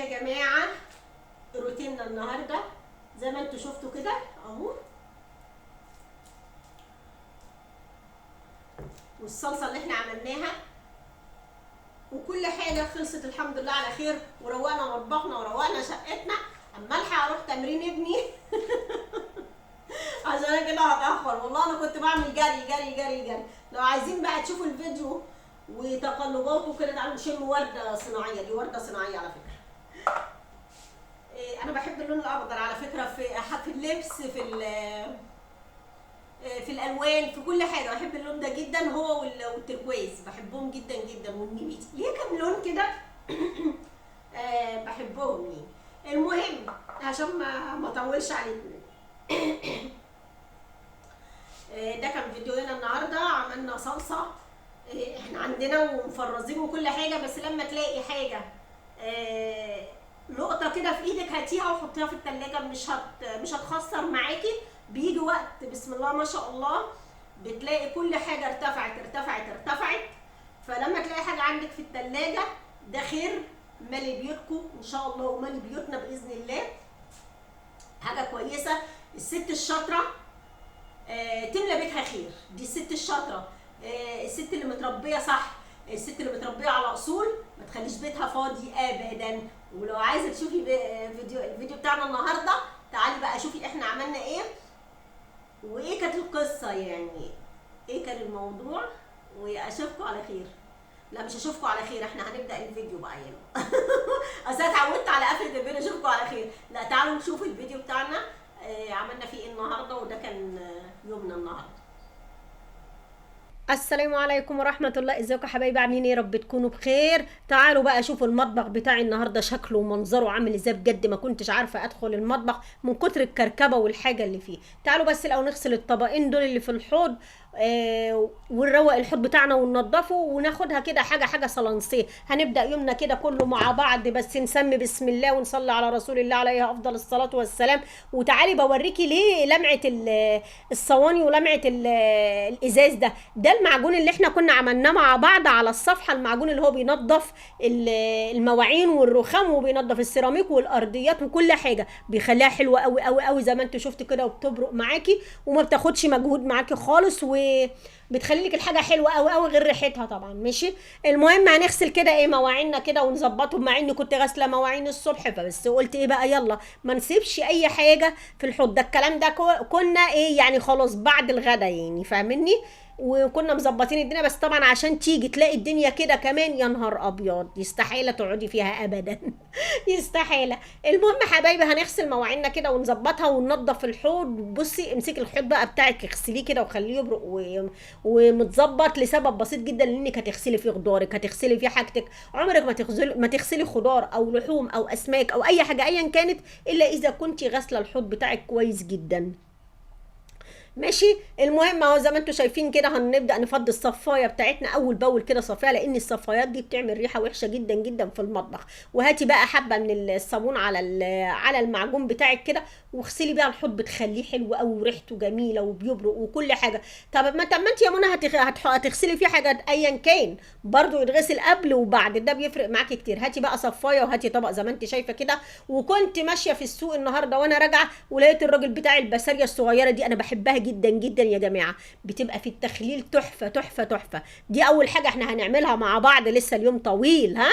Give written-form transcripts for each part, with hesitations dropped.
يا جماعه روتيننا النهارده زي ما انتوا شفتوا كده اهو، والصلصه اللي احنا عملناها وكل حاجه خلصت الحمد لله على خير، وروقنا مطبخنا وروقنا شقتنا. اما الحق اروح تمرين ابني عشان انا كده هتاخر. والله انا كنت بعمل جري جري جري جري. لو عايزين بقى تشوفوا الفيديو وتقلباته كده تعالوا نشم ورده صناعيه. دي ورده صناعيه على فكره. انا بحب اللون الاخضر على فكره في اللبس، في الالوان، في كل حاجه بحب اللون ده جدا، هو والتركواز بحبهم جدا جدا، والنبيتي ليه كام لون كده بحبهم يعني. المهم عشان ما اطولش عليكم ده كان فيديونا النهارده. عملنا صلصه احنا عندنا ومفرزين وكل حاجه، بس لما تلاقي حاجه نقطه كده في ايدك هاتيها وحطيها في التلاجة، مش هتخسر معاكي. بيجي وقت بسم الله ما شاء الله بتلاقي كل حاجه ارتفعت ارتفعت ارتفعت. فلما تلاقي حاجه عندك في التلاجة ده خير، مالي بيوتكم ان شاء الله ومالي بيوتنا باذن الله. حاجه كويسه. الست الشاطره تملى بيتها خير. دي الست الشاطره، الست اللي متربيه صح، الست اللي متربيه على اصول، ما تخليش بيتها فاضي ابدا. ولو عايزه تشوفي الفيديو بتاعنا النهارده تعالي بقى شوفي احنا عملنا ايه وايه كانت القصه، يعني ايه كان الموضوع. واشوفكم على خير. لا مش هشوفكم على خير، احنا هنبدا الفيديو بقى يلا اصل انا اتعودت على قفله الفيديو اشوفكم على خير. لا تعالوا نشوف الفيديو بتاعنا عملنا فيه ايه النهارده، وده كان يومنا النهارده. السلام عليكم ورحمة الله. ازيكم يا حبايبي، عاملين ايه؟ يا رب تكونوا بخير. تعالوا بقى شوفوا المطبخ بتاعي النهارده شكله ومنظره عامل ازاي. بجد ما كنتش عارفة ادخل المطبخ من كتر الكركبة والحاجة اللي فيه. تعالوا بس الاول نغسل الطبقين دول اللي في الحوض ونروق الحوض بتاعنا وننضفه وناخدها كده حاجة حاجة صلنسيه. هنبدأ يومنا كده كله مع بعض، بس نسمي بسم الله ونصلي على رسول الله عليه افضل الصلاة والسلام. وتعالي بوريكي ليه لمعة الصواني ولمعة الازاز ده المعجون اللي احنا كنا عملناه مع بعض على الصفحه. المعجون اللي هو بينظف المواعين والرخام وبينظف السيراميك والارضيات وكل حاجه، بيخليها حلوه قوي قوي قوي زي ما انتوا شفتوا كده، وبتبرق معاكي وما بتاخدش مجهود معاكي خالص، وبتخلي لك الحاجه حلوه قوي قوي غير ريحتها طبعا. ماشي. المهم هنغسل كده ايه مواعيننا كده ونظبطهم، مع اني كنت غاسله مواعين الصبح، فبس قلت ايه بقى يلا ما نسيبش اي حاجه في الحوض. ده الكلام ده كنا ايه يعني خلاص بعد الغدا يعني، فاهمني؟ وكنا مظبطين الدنيا، بس طبعا عشان تيجي تلاقي الدنيا كده كمان يا نهار ابيض يستحيل تقعدي فيها ابدا يستحيل. المهم حبايبي هنغسل مواعيننا كده ونظبطها وننضف الحوض. بصي امسكي الحوض بقى بتاعك اغسليه كده وخليه يبرق ومتظبط لسبب بسيط جدا، لانك هتغسلي فيه خضارك، هتغسلي فيه حاجتك. عمرك ما تغسلي خضار او لحوم او اسماك او اي حاجه ايا كانت الا اذا كنتي غاسله الحوض بتاعك كويس جدا. ماشي. المهم اهو زي ما انتم شايفين كده هنبدا نفضي الصفايه بتاعتنا اول باول كده صفايه، لان الصفايات دي بتعمل ريحه وحشه جدا جدا في المطبخ. وهاتي بقى حبه من الصابون على المعجون بتاعك كده واغسلي بيها الحوض، بتخليه حلو قوي وريحته جميله وبيبرق وكل حاجه. طب ما انت يا منى هتغسلي فيه حاجه ايا كان برضو يتغسل قبل وبعد، ده بيفرق معاكي كتير. هاتي بقى صفايه وهاتي طبق زي ما انت شايفه كده. وكنت ماشيه في السوق النهارده وانا راجعه ولقيت الراجل بتاع البساريه الصغيره دي، انا بحبها جدا جدا يا جماعه، بتبقى في التخليل تحفه تحفه تحفه. دي اول حاجه احنا هنعملها مع بعض، لسه اليوم طويل ها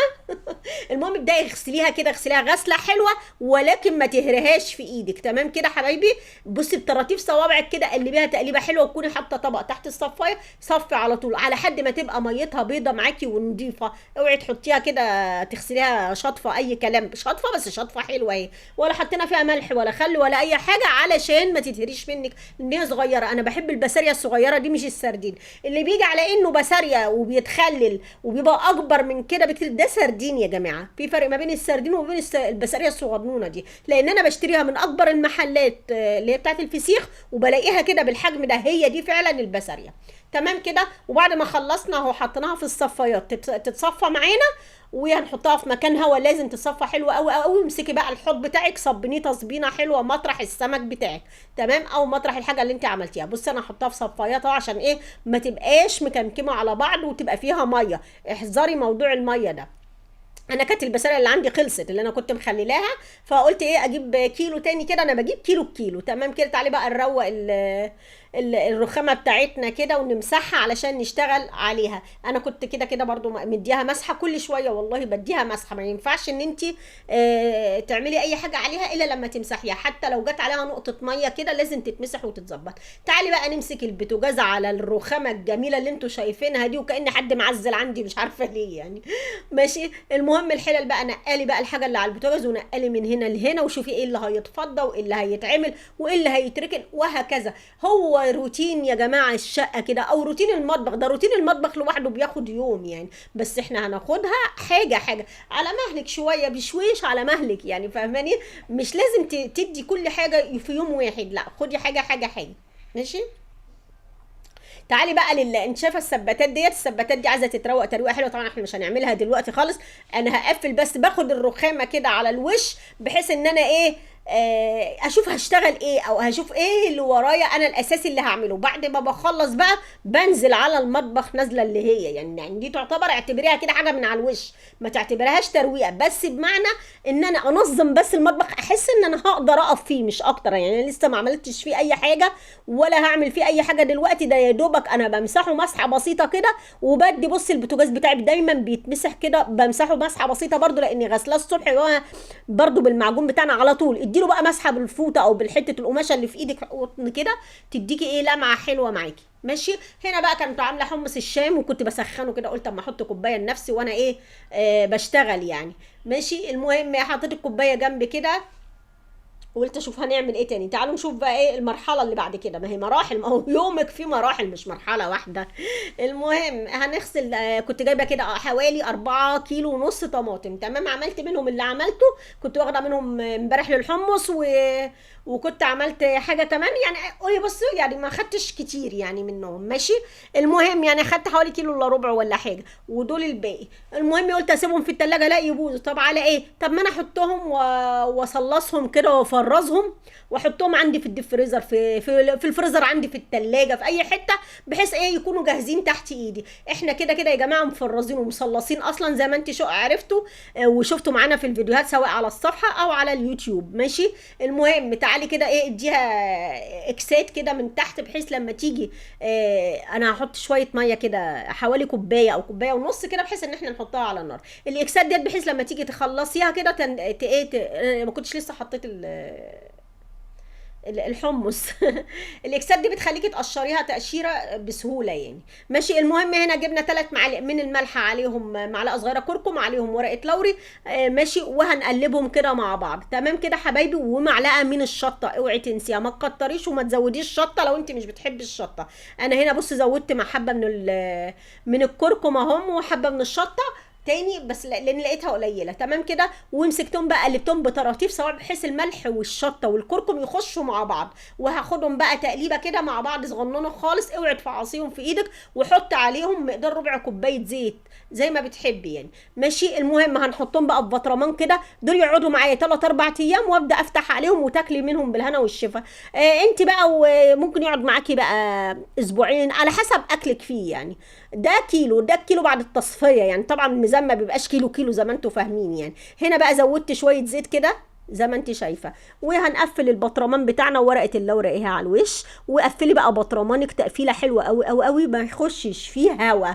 المهم ابداي اغسليها كده، اغسليها غسله حلوه ولكن ما تهريهاش في ايدك. تمام كده حبايبي. بصي بطراطيف صوابعك كده قلبيها تقليبه حلوه، وتكوني حاطه طبق تحت الصفايه صفي على طول على حد ما تبقى ميتها بيضه معاكي ونضيفه. اوعي تحطيها كده تغسليها شطفه اي كلام، شطفه بس شطفه حلوه اهي، ولا حطينا فيها ملح ولا خل ولا اي حاجه علشان ما تتهريش منك لان هي صغيره. انا بحب البساريه الصغيره دي مش السردين اللي بيجي على انه بساريه وبيتخلل وبيبقى اكبر من كده بكتير، ده سردين يا جماعه. في فرق ما بين السردين وما بين البساريه الصغنونه دي، لان انا بشتريها من اكبر المحلات اللي هي بتاعت الفسيخ وبلاقيها كده بالحجم ده، هي دي فعلا البساريه. تمام كده. وبعد ما خلصنا اهو حطيناها في الصفايات تتصفى معانا، وهنحطها في مكان هوا لازم تصفى حلوه قوي قوي. امسكي بقى الحوض بتاعك صبنيه تصبينه حلوه مطرح السمك بتاعك، تمام، او مطرح الحاجه اللي انت عملتيها. بصي انا هحطها في صفايات اهو عشان ايه ما تبقاش مكمكمه على بعض وتبقى فيها ميه. احذري موضوع الميه ده. انا كانت البسله اللي عندي خلصت اللي انا كنت مخللاها، فقلت ايه اجيب كيلو تاني كده، انا بجيب كيلو بكيلو. تمام كده. تعالي بقى نروق الرخامه بتاعتنا كده ونمسحها علشان نشتغل عليها. انا كنت كده كده برضو مديها مسحه كل شويه، والله بديها مسحه. ما ينفعش ان انت تعملي اي حاجه عليها الا لما تمسحيها، حتى لو جت عليها نقطه ميه كده لازم تتمسح وتتظبط. تعالي بقى نمسك البوتاجاز على الرخامه الجميله اللي انتوا شايفينها دي، وكأن حد معزل عندي مش عارفه ليه يعني. ماشي. المهم الحلل بقى، نقلي بقى الحاجه اللي على البوتاجاز ونقلي من هنا لهنا، وشوفي ايه اللي هيتفضى وايه اللي هيتعمل وايه اللي هيتركن وهكذا. هو روتين يا جماعه الشقه كده، او روتين المطبخ ده. روتين المطبخ لوحده بياخد يوم يعني، بس احنا هناخدها حاجه حاجه على مهلك، شويه بشويش على مهلك يعني، فاهماني؟ مش لازم تدي كل حاجه في يوم واحد، لا خدي حاجه حاجه حاجه. ماشي. تعالي بقى انت شايفه الثباتات ديت، الثباتات دي عايزه تتروق ترويقه حلوه. طبعا احنا مش هنعملها دلوقتي خالص، انا هقفل بس باخد الرخامه كده على الوش، بحيث ان انا ايه اشوف هشتغل ايه، او هشوف ايه اللي ورايا انا الاساسي اللي هعمله. بعد ما بخلص بقى بنزل على المطبخ نازله اللي هي يعني دي تعتبر اعتبريها كده حاجه من على الوش، ما تعتبرهاش ترويقه، بس بمعنى ان انا انظم بس المطبخ، احس ان انا هقدر اقف فيه مش اكتر يعني. انا لسه ما عملتش فيه اي حاجه ولا هعمل فيه اي حاجه دلوقتي، ده يا دوبك انا بمسحه مسحه بسيطه كده. وبدي بص البوتاجاز بتاعي دايما بيتمسح كده، بمسحه مسحه بسيطه برده لاني غسلاه الصبح برده بالمعجون بتاعنا على طول. اديله بقى مسحه بالفوطه او بالحته القماشه اللي في ايدك قطن كده، تديكي ايه لمعه حلوه معاكي. ماشي. هنا بقى كنت عامله حمص الشام وكنت بسخنه كده، قلت اما احط كوبايه لنفسي وانا ايه بشتغل يعني. ماشي. المهم حطيت الكوبايه جنب كده، وقلت اشوف هنعمل ايه تاني. تعالوا نشوف بقى ايه المرحله اللي بعد كده، ما هي مراحل، ما هو يومك فيه مراحل مش مرحله واحده. المهم هنغسل. كنت جايبه كده حوالي 4 كيلو ونص طماطم. تمام. عملت منهم اللي عملته، كنت واخده منهم امبارح للحمص وكنت عملت حاجه كمان يعني. قولي بصوا يعني ما خدتش كتير يعني منهم. ماشي. المهم يعني خدت حوالي كيلو الا ربع ولا حاجه، ودول الباقي. المهم قلت اسيبهم في التلاجة لا يبوظوا. طب على ايه؟ طب ما انا احطهم واصلصهم كده وافرزهم واحطهم عندي في الديب فريزر، في الفريزر عندي في التلاجة في اي حته، بحيث ايه يكونوا جاهزين تحت ايدي. احنا كده كده يا جماعه مفرزين ومصلصين اصلا زي ما انت عرفتوا وشفتوا معانا في الفيديوهات سواء على الصفحه او على اليوتيوب. ماشي. المهم تعالي كده ايه اديها اكسات كده من تحت، بحيث لما تيجي انا هحط شويه ميه كده حوالي كوبايه او كوبايه ونص كده، بحيث ان احنا نحطها على النار الاكسات ديت، بحيث لما تيجي تخلصيها كده ما كنتش لسه حطيت الحمص. الاكسات دي بتخليكي تقشريها تقشيره بسهوله يعني. ماشي. المهم هنا جبنا 3 معالق من الملح، عليهم معلقه صغيره كركم، عليهم ورقه لوري. ماشي. وهنقلبهم كده مع بعض. تمام كده حبايبي. ومعلقه من الشطه، اوعي تنسيها، ما تكتريش وما تزوديش شطه لو انت مش بتحبي الشطه. انا هنا بص زودت مع حبه من الكركم اهم، وحبه من الشطه تاني بس لان لقيتها قليله. تمام كده. ومسكتهم بقى قلبتهم بطراطيف سواء، بحيث الملح والشطه والكركم يخشوا مع بعض. وهاخدهم بقى تقليبه كده مع بعض صغننه خالص، اوعي تفعصيهم في ايدك، وحط عليهم مقدار ربع كوبايه زيت زي ما بتحبي يعني. ماشي. المهم هنحطهم بقى في بطرمان كده، دول يقعدوا معايا 3 4 ايام، وابدا افتح عليهم وتاكلي منهم بالهنا والشفا. انت بقى وممكن يقعد معاكي بقى اسبوعين على حسب اكلك فيه يعني. ده كيلو بعد التصفيه يعني. طبعا الميزان ما بيبقاش كيلو كيلو زي ما انتوا فاهمين يعني. هنا بقى زودت شويه زيت كده زي ما انت شايفه. وهنقفل البطرمان بتاعنا وورقه اللورة ايه على الوش. وقفلي بقى بطرمانك تقفيله حلوه قوي قوي قوي، ما يخشش فيه هوا.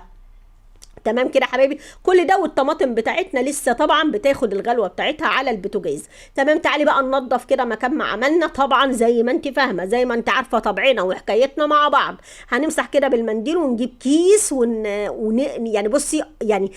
تمام كده حبايبي. كل ده والطماطم بتاعتنا لسه طبعا بتاخد الغلوه بتاعتها على البوتاجاز. تمام. تعالي بقى ننضف كده مكان ما عملنا. طبعا زي ما انت فاهمه، زي ما انت عارفه طبعنا وحكايتنا مع بعض، هنمسح كده بالمنديل ونجيب كيس يعني بصي يعني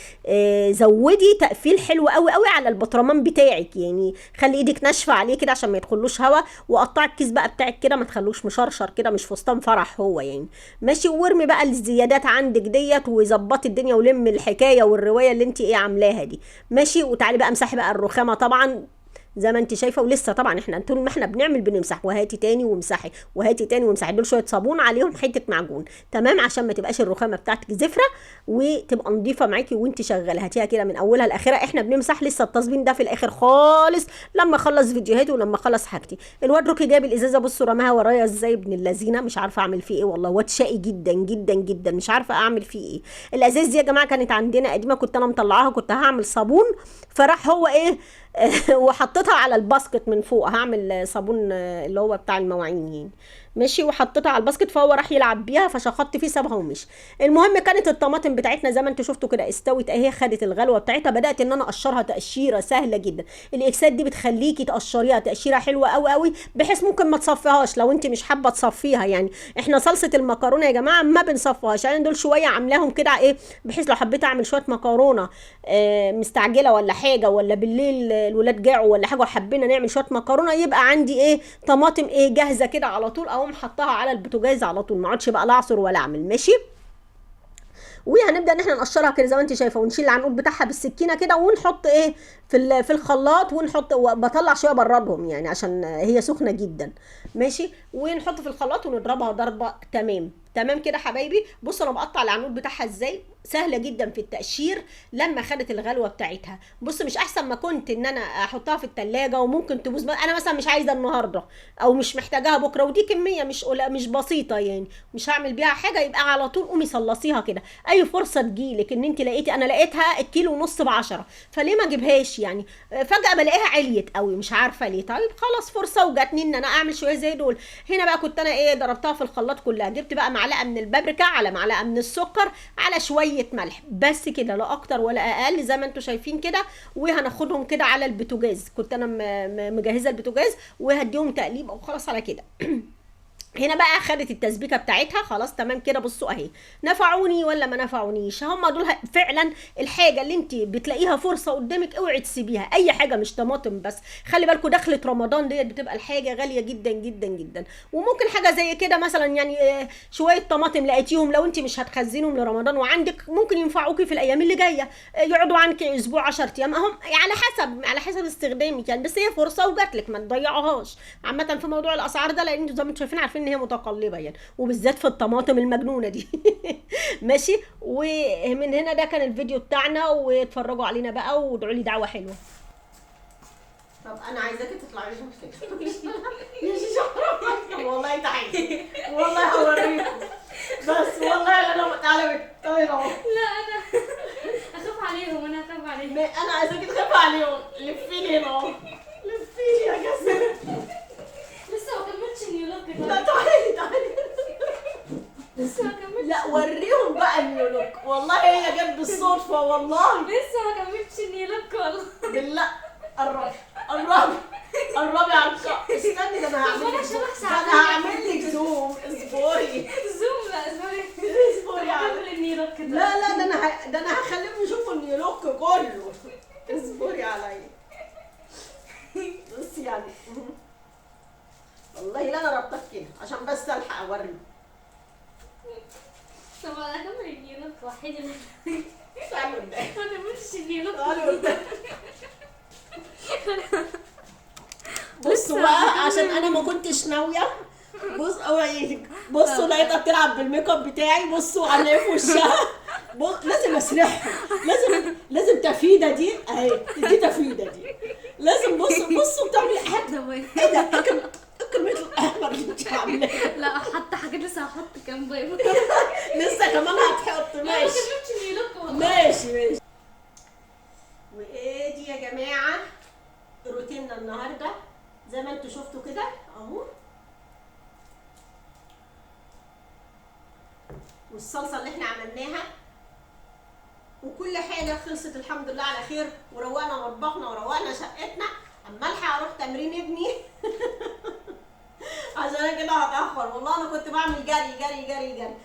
زودي تقفيل حلو قوي قوي على البطرمان بتاعك يعني. خلي ايدك ناشفه عليه كده عشان ما يدخلوش هوا. وقطعي الكيس بقى بتاعك كده، ما تخلوش مشرشر كده، مش فستان فرح هو يعني. ماشي. وارمي بقى الزيادات عندك ديت وظبطي الدنيا ولم الحكايه والروايه اللي انت ايه عاملاها دي. ماشي. وتعالي بقى امسحي بقى الرخامه طبعا زي ما انت شايفه. ولسه طبعا احنا طول ما احنا بنعمل بنمسح، وهاتي تاني وامسحي، وهاتي تاني وامسحي. دول شويه صابون عليهم حته معجون، تمام، عشان ما تبقاش الرخامه بتاعتك زفره وتبقى نظيفه معاكي وانت شغاله. هاتيها كده من اولها لاخرها. احنا بنمسح لسه التصبين ده في الاخر خالص لما اخلص فيديوهاتي ولما اخلص حاجتي. الواد روكي جاب الازازه، بصوا رماها ورايا ازاي ابن اللذينه، مش عارفه اعمل فيه ايه والله. واد شقي جدا جدا جدا، مش عارفه اعمل فيه ايه. الازاز دي يا جماعه كانت عندنا قديمه، كنت انا مطلعاها، كنت هعمل صابون، فراح هو ايه وحطيتها على الباسكت من فوق، هعمل صابون اللي هو بتاع المواعين يعني، ماشي. وحطيتها على الباسكت، فهو راح يلعب بيها فشخطت فيه سابها ومشي. المهم كانت الطماطم بتاعتنا زي ما انتوا شفتوا كده استوت اهي، خدت الغلوه بتاعتها. بدات ان انا اقشرها تقشيره سهله جدا. الاكسات دي بتخليكي تقشريها تقشيره حلوه قوي قوي، بحيث ممكن ما تصفيهاش لو انت مش حابه تصفيها يعني. احنا صلصه المكرونه يا جماعه ما بنصفيهاش يعني، دول شويه عاملاهم كده ايه، بحيث لو حبيت اعمل شويه مكرونه مستعجله ولا حاجه، ولا بالليل الولاد جاعوا ولا حاجه وحبينا نعمل شويه مكرونه، يبقى عندي ايه طماطم ايه جاهزه كده على طول، اقوم حطها على البوتاجاز على طول، ما اقعدش بقى لا اعصر ولا اعمل، ماشي. وهنبدا ان احنا نقشرها كده زي ما انت شايفه، ونشيل العنقود بتاعها بالسكينه كده، ونحط ايه في الخلاط، ونحط بطلع شويه بردهم يعني عشان هي سخنه جدا، ماشي. ونحط في الخلاط ونضربها ضربه تمام تمام كده حبايبي. بصوا انا بقطع العنقود بتاعها ازاي، سهله جدا في التقشير لما خدت الغلوه بتاعتها. بص مش احسن ما كنت ان انا احطها في التلاجة وممكن تبوظ، انا مثلا مش عايزه النهارده او مش محتاجاها بكره، ودي كميه مش بسيطه يعني، مش هعمل بيها حاجه، يبقى على طول قومي صلصيها كده. اي فرصه تجيلك ان انت لقيتي، انا لقيتها الكيلو ونص ب10، فليه ما اجيبهاش يعني. فجاه بلاقيها عليت قوي مش عارفه ليه. طيب خلاص فرصه وجاتني ان انا اعمل شويه زي دول. هنا بقى كنت انا ايه ضربتها في الخلاط كلها، جبت بقى معلقه من البابريكا على معلقه من السكر على شويه ملح، بس كده لا اكتر ولا اقل زي ما انتم شايفين كده. وهناخدهم كده على البوتاجاز، كنت انا مجهزه البوتاجاز، وهديهم تقليب وخلاص على كده. هنا بقى خدت التسبيكه بتاعتها خلاص تمام كده. بصوا اهي، نفعوني ولا ما نفعونيش؟ هم دول فعلا الحاجه اللي انت بتلاقيها فرصه قدامك اوعي تسيبيها. اي حاجه مش طماطم بس، خلي بالكم دخلت رمضان ديت بتبقى الحاجه غاليه جدا جدا جدا. وممكن حاجه زي كده مثلا يعني شويه طماطم لقيتيهم، لو انت مش هتخزنهم لرمضان وعندك، ممكن ينفعوكي في الايام اللي جايه، يقعدوا عنك اسبوع 10 ايام اهم، على حسب استخدامك يعني. بس هي فرصه وجات لك ما تضيعوهاش. عامه في موضوع الاسعار ده، لان انتوا زي ما انتم شايفين عارفين ان هي متقلبه يعني، وبالذات في الطماطم المجنونه دي. ماشي. ومن هنا ده كان الفيديو بتاعنا، واتفرجوا علينا بقى وادعوا لي دعوه حلوه. طب انا عايزاكي تطلعي لي كده يا شيخه، والله تعالي والله هوريكم، بس والله انا تعالى طايره. لا انا اخاف عليهم، انا اخاف عليهم. انا عايزاكي تخافي عليهم. لفيني هنا، لفيني يا جسر. لسه ما كملتش النيولوك. لا تعالي لسه ما كملتش. لا وريهم بقى النيولوك، والله هي جت بالصدفه والله. لسه ما كملتش النيولوك والله. بالله قربي على الخط. استني ده انا هعمل لك زوم. اصبري زوم. لا اصبري على النيولوك ده. لا ده انا هخليهم يشوفوا النيولوك كله. اصبري عليا بصي يعني والله لا انا ربطت كده عشان بس الحق اوريك. طب انا اكمل النيولوك وحيد تعالوا قدام، ما كملتش النيولوك. تعالوا قدام. بصوا بقى عشان انا ما كنتش ناويه. بص اوعيك، بصوا لقيتها بتلعب بالميك اب بتاعي. بصوا على في وشها. لازم اسرحهم، لازم تفيده دي اهي، دي تفيده دي لازم. بصوا بتعمل حاجه. ايه ده الكميه الاحمر اللي انت عاملاها؟ لا حتى حاجات لسه هحط كام بيضه. لسه كمان هتحط. ما ماشي كملتش النيولوك والله. ماشي. وايه دي يا جماعه روتيننا النهارده زي ما انتوا شفتوا كده اهو. والصلصه اللي احنا عملناها وكل حاجه خلصت الحمد لله على خير، وروقنا مطبخنا وروقنا شقتنا. اما الحق اروح تمرين ابني عشان انا كده هتاخر والله. انا كنت بعمل جري.